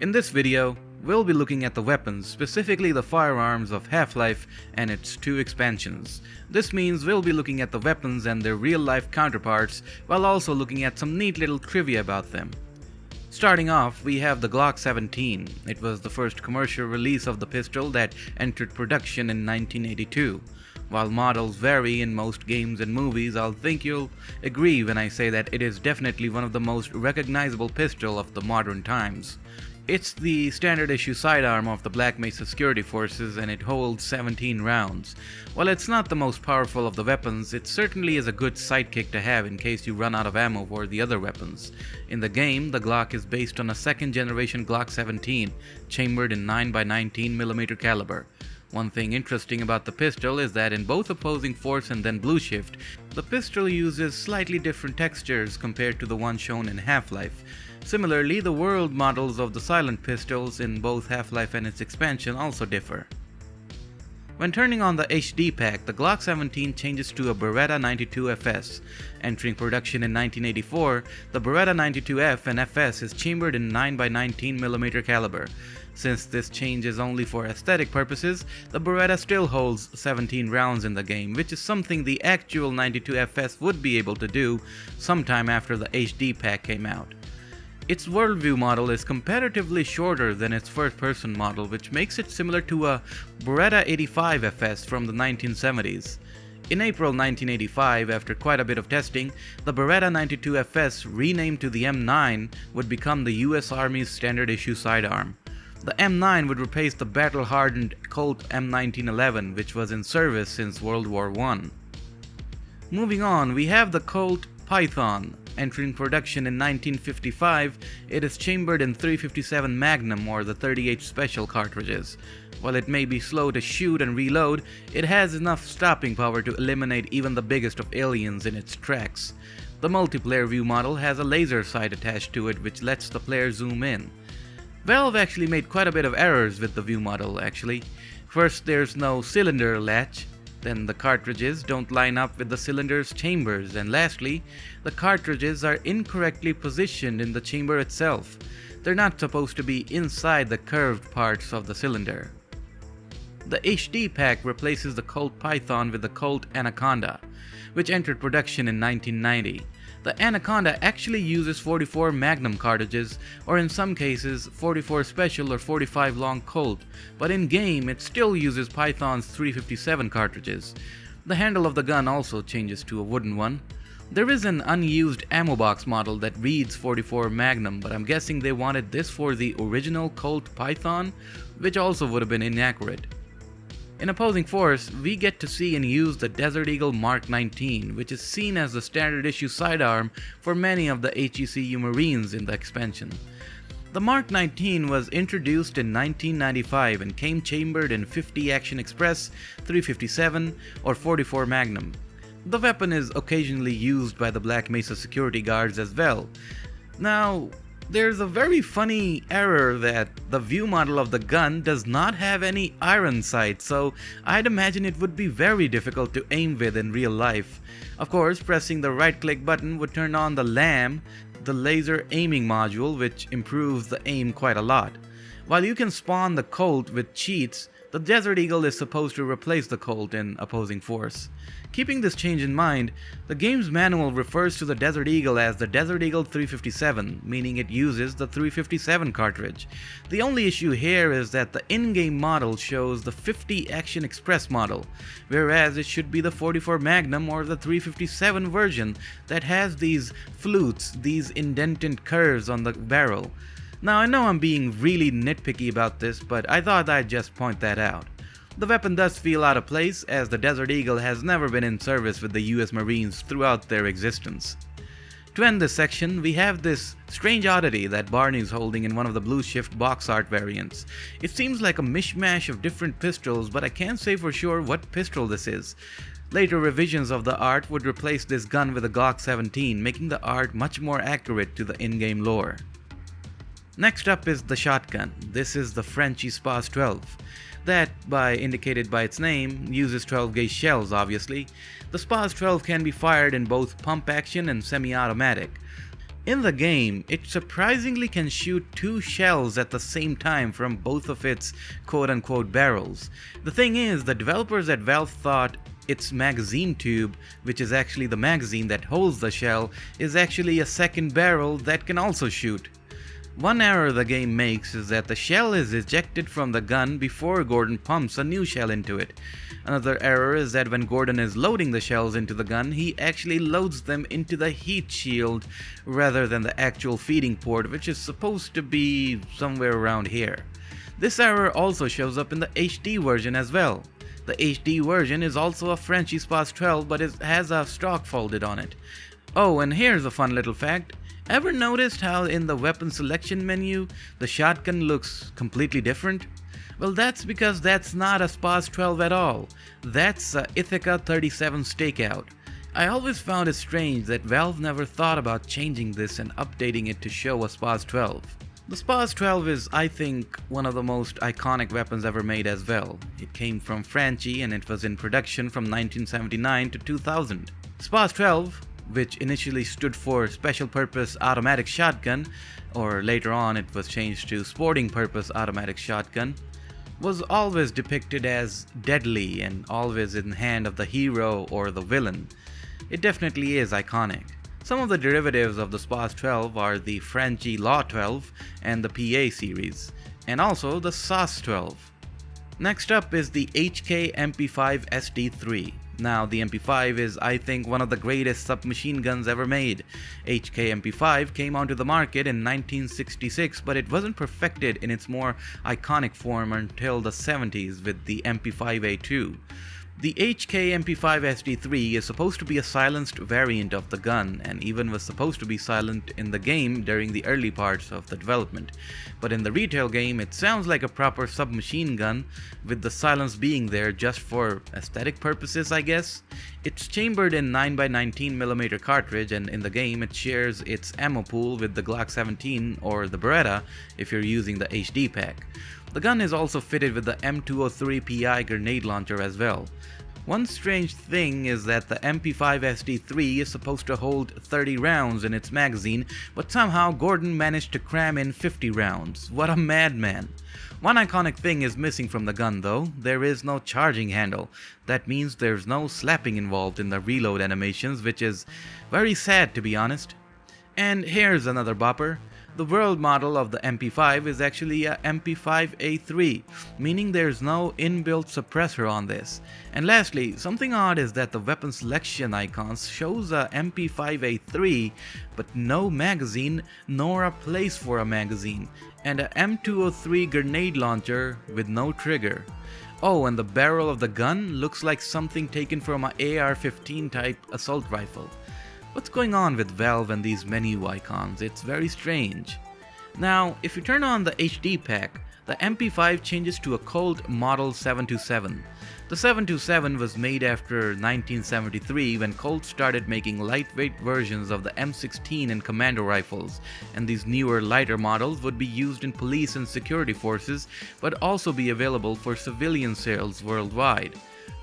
In this video, we'll be looking at the weapons, specifically the firearms of Half-Life and its 2 expansions. This means we'll be looking at the weapons and their real-life counterparts, while also looking at some neat little trivia about them. Starting off, we have the Glock 17. It was the first commercial release of the pistol that entered production in 1982. While models vary in most games and movies, I'll think you'll agree when I say that it is definitely one of the most recognizable pistols of the modern times. It's the standard issue sidearm of the Black Mesa Security Forces, and it holds 17 rounds. While it's not the most powerful of the weapons, it certainly is a good sidekick to have in case you run out of ammo for the other weapons. In the game, the Glock is based on a second generation Glock 17, chambered in 9x19mm caliber. One thing interesting about the pistol is that in both Opposing Force and then Blue Shift, the pistol uses slightly different textures compared to the one shown in Half-Life. Similarly, the world models of the silent pistols in both Half-Life and its expansion also differ. When turning on the HD pack, the Glock 17 changes to a Beretta 92FS. Entering production in 1984, the Beretta 92F and FS is chambered in 9x19mm caliber. Since this change is only for aesthetic purposes, the Beretta still holds 17 rounds in the game, which is something the actual 92FS would be able to do sometime after the HD pack came out. Its worldview model is comparatively shorter than its first-person model, which makes it similar to a Beretta 85FS from the 1970s. In April 1985, after quite a bit of testing, the Beretta 92FS, renamed to the M9, would become the US Army's standard issue sidearm. The M9 would replace the battle-hardened Colt M1911, which was in service since World War I. Moving on, we have the Colt Python. Entering production in 1955, it is chambered in 357 Magnum or the 38 Special cartridges. While it may be slow to shoot and reload, it has enough stopping power to eliminate even the biggest of aliens in its tracks. The multiplayer view model has a laser sight attached to it which lets the player zoom in. Valve actually made quite a bit of errors with the view model actually. First, there's no cylinder latch. Then the cartridges don't line up with the cylinder's chambers, and lastly, the cartridges are incorrectly positioned in the chamber itself. They're not supposed to be inside the curved parts of the cylinder. The HD pack replaces the Colt Python with the Colt Anaconda, which entered production in 1990. The Anaconda actually uses 44 Magnum cartridges, or in some cases 44 Special or 45 long Colt, but in-game it still uses Python's 357 cartridges. The handle of the gun also changes to a wooden one. There is an unused ammo box model that reads 44 Magnum, but I'm guessing they wanted this for the original Colt Python, which also would have been inaccurate. In Opposing Force, we get to see and use the Desert Eagle Mark 19, which is seen as the standard issue sidearm for many of the HECU Marines in the expansion. The Mark 19 was introduced in 1995 and came chambered in 50 Action Express, 357, or 44 Magnum. The weapon is occasionally used by the Black Mesa security guards as well. Now, there's a very funny error that the view model of the gun does not have any iron sights, so I'd imagine it would be very difficult to aim with in real life. Of course, pressing the right-click button would turn on the LAM, the laser aiming module, which improves the aim quite a lot. While you can spawn the Colt with cheats, the Desert Eagle is supposed to replace the Colt in Opposing Force. Keeping this change in mind, the game's manual refers to the Desert Eagle as the Desert Eagle 357, meaning it uses the 357 cartridge. The only issue here is that the in-game model shows the 50 Action Express model, whereas it should be the 44 Magnum or the 357 version that has these flutes, these indented curves on the barrel. Now, I know I'm being really nitpicky about this, but I thought I'd just point that out. The weapon does feel out of place, as the Desert Eagle has never been in service with the US Marines throughout their existence. To end this section, we have this strange oddity that Barney's holding in one of the Blue Shift box art variants. It seems like a mishmash of different pistols, but I can't say for sure what pistol this is. Later revisions of the art would replace this gun with a Glock 17, making the art much more accurate to the in-game lore. Next up is the shotgun. This is the French Spas 12. That, indicated by its name, uses 12-gauge shells obviously. The Spas 12 can be fired in both pump action and semi-automatic. In the game, it surprisingly can shoot two shells at the same time from both of its quote-unquote barrels. The thing is, the developers at Valve thought its magazine tube, which is actually the magazine that holds the shell, is actually a second barrel that can also shoot. One error the game makes is that the shell is ejected from the gun before Gordon pumps a new shell into it. Another error is that when Gordon is loading the shells into the gun, he actually loads them into the heat shield rather than the actual feeding port, which is supposed to be somewhere around here. This error also shows up in the HD version as well. The HD version is also a Frenchy SPAS 12, but it has a stock folded on it. Oh, and here's a fun little fact. Ever noticed how in the weapon selection menu, the shotgun looks completely different? Well, that's because that's not a SPAS 12 at all. That's a Ithaca 37 Stakeout. I always found it strange that Valve never thought about changing this and updating it to show a SPAS 12. The SPAS 12 is, I think, one of the most iconic weapons ever made as well. It came from Frenchy and it was in production from 1979 to 2000. SPAS 12, which initially stood for Special Purpose Automatic Shotgun, or later on it was changed to Sporting Purpose Automatic Shotgun, was always depicted as deadly and always in hand of the hero or the villain. It definitely is iconic. Some of the derivatives of the SPAS 12 are the Frenchy Law 12 and the PA series, and also the SAS 12. Next up is the HK MP5 SD3. Now, the MP5 is, I think, one of the greatest submachine guns ever made. HK MP5 came onto the market in 1966, but it wasn't perfected in its more iconic form until the 70s with the MP5A2. The HK MP5 SD3 is supposed to be a silenced variant of the gun and even was supposed to be silent in the game during the early parts of the development. But in the retail game, it sounds like a proper submachine gun with the silence being there just for aesthetic purposes, I guess. It's chambered in 9x19mm cartridge, and in the game it shares its ammo pool with the Glock 17 or the Beretta if you're using the HD pack. The gun is also fitted with the M203PI grenade launcher as well. One strange thing is that the MP5 SD3 is supposed to hold 30 rounds in its magazine, but somehow Gordon managed to cram in 50 rounds. What a madman! One iconic thing is missing from the gun though. There is no charging handle. That means there's no slapping involved in the reload animations, which is very sad to be honest. And here's another bopper. The world model of the MP5 is actually a MP5A3, meaning there's no inbuilt suppressor on this. And lastly, something odd is that the weapon selection icons shows a MP5A3, but no magazine nor a place for a magazine, and a M203 grenade launcher with no trigger. Oh, and the barrel of the gun looks like something taken from an AR-15 type assault rifle. What's going on with Valve and these menu icons? It's very strange. Now, if you turn on the HD pack, the MP5 changes to a Colt Model 727. The 727 was made after 1973 when Colt started making lightweight versions of the M16 and commando rifles, and these newer lighter models would be used in police and security forces, but also be available for civilian sales worldwide.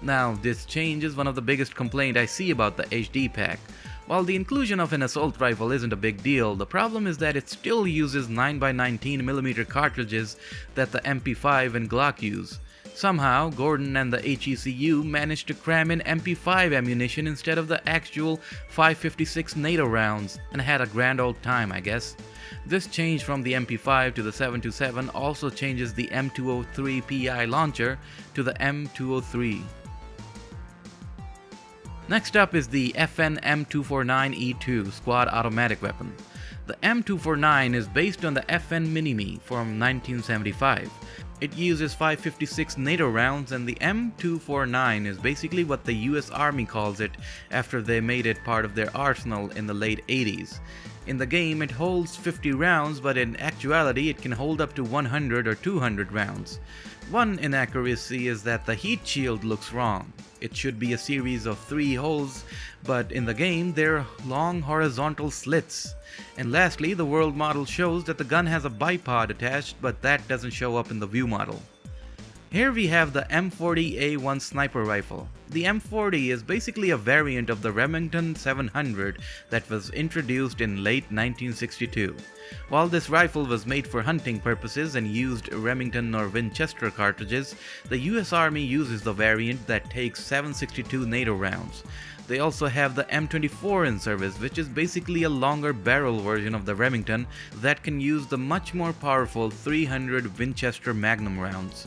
Now, this change is one of the biggest complaints I see about the HD pack. While the inclusion of an assault rifle isn't a big deal, the problem is that it still uses 9x19mm cartridges that the MP5 and Glock use. Somehow, Gordon and the HECU managed to cram in MP5 ammunition instead of the actual 5.56 NATO rounds, and had a grand old time, I guess. This change from the MP5 to the 727 also changes the M203PI launcher to the M203. Next up is the FN M249E2 squad automatic weapon. The M249 is based on the FN Mini-Me from 1975. It uses 5.56 NATO rounds, and the M249 is basically what the US Army calls it after they made it part of their arsenal in the late 80s. In the game it holds 50 rounds, but in actuality it can hold up to 100 or 200 rounds. One inaccuracy is that the heat shield looks wrong. It should be a series of 3 holes, but in the game they're long horizontal slits. And lastly, the world model shows that the gun has a bipod attached, but that doesn't show up in the view model. Here we have the M40A1 sniper rifle. The M40 is basically a variant of the Remington 700 that was introduced in late 1962. While this rifle was made for hunting purposes and used Remington or Winchester cartridges, the US Army uses the variant that takes 7.62 NATO rounds. They also have the M24 in service, which is basically a longer barrel version of the Remington that can use the much more powerful 300 Winchester Magnum rounds.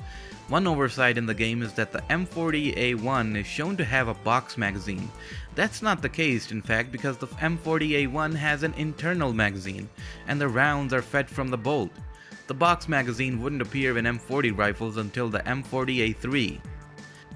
One oversight in the game is that the M40A1 is shown to have a box magazine. That's not the case, in fact, because the M40A1 has an internal magazine, and the rounds are fed from the bolt. The box magazine wouldn't appear in M40 rifles until the M40A3.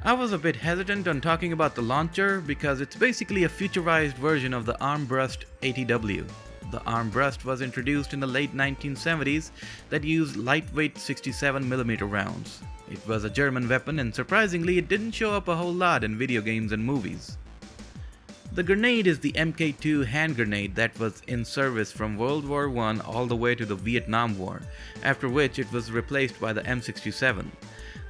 I was a bit hesitant on talking about the launcher because it's basically a futurized version of the Armbrust ATW. The Armbrust was introduced in the late 1970s that used lightweight 67mm rounds. It was a German weapon and surprisingly it didn't show up a whole lot in video games and movies. The grenade is the Mk2 hand grenade that was in service from World War I all the way to the Vietnam War, after which it was replaced by the M67.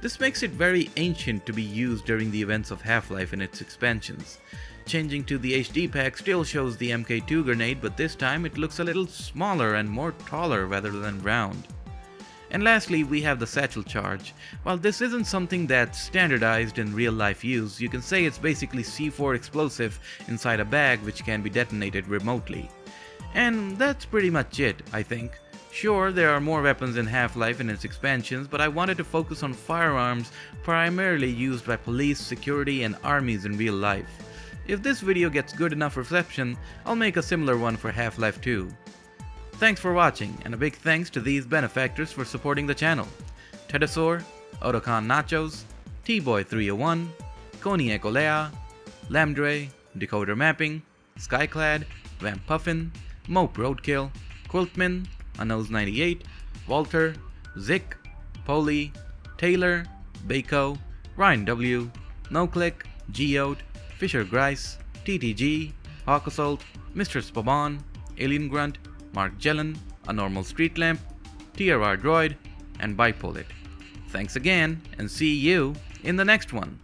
This makes it very ancient to be used during the events of Half-Life and its expansions. Changing to the HD pack still shows the Mk2 grenade, but this time it looks a little smaller and more taller rather than round. And lastly, we have the satchel charge. While this isn't something that's standardized in real-life use, you can say it's basically C4 explosive inside a bag which can be detonated remotely. And that's pretty much it, I think. Sure, there are more weapons in Half-Life and its expansions, but I wanted to focus on firearms primarily used by police, security, and armies in real life. If this video gets good enough reception, I'll make a similar one for Half-Life 2. Thanks for watching, and a big thanks to these benefactors for supporting the channel: Tedasaur, Otokan Nachos, T-Boy301, Coney Ecolea, Lamdre, Decoder Mapping, Skyclad, Vamp Puffin, Mope Roadkill, Quiltman, Unknows98, Walter, Zick, Polly, Taylor, Bako, Ryan W, NoClick, Geode, Fisher Grice, TTG, Hawk Assault, Mr. Spaban, Alien Grunt, Mark Jellen, A Normal Street Lamp, TRR Droid, and Bipolit. Thanks again, and see you in the next one.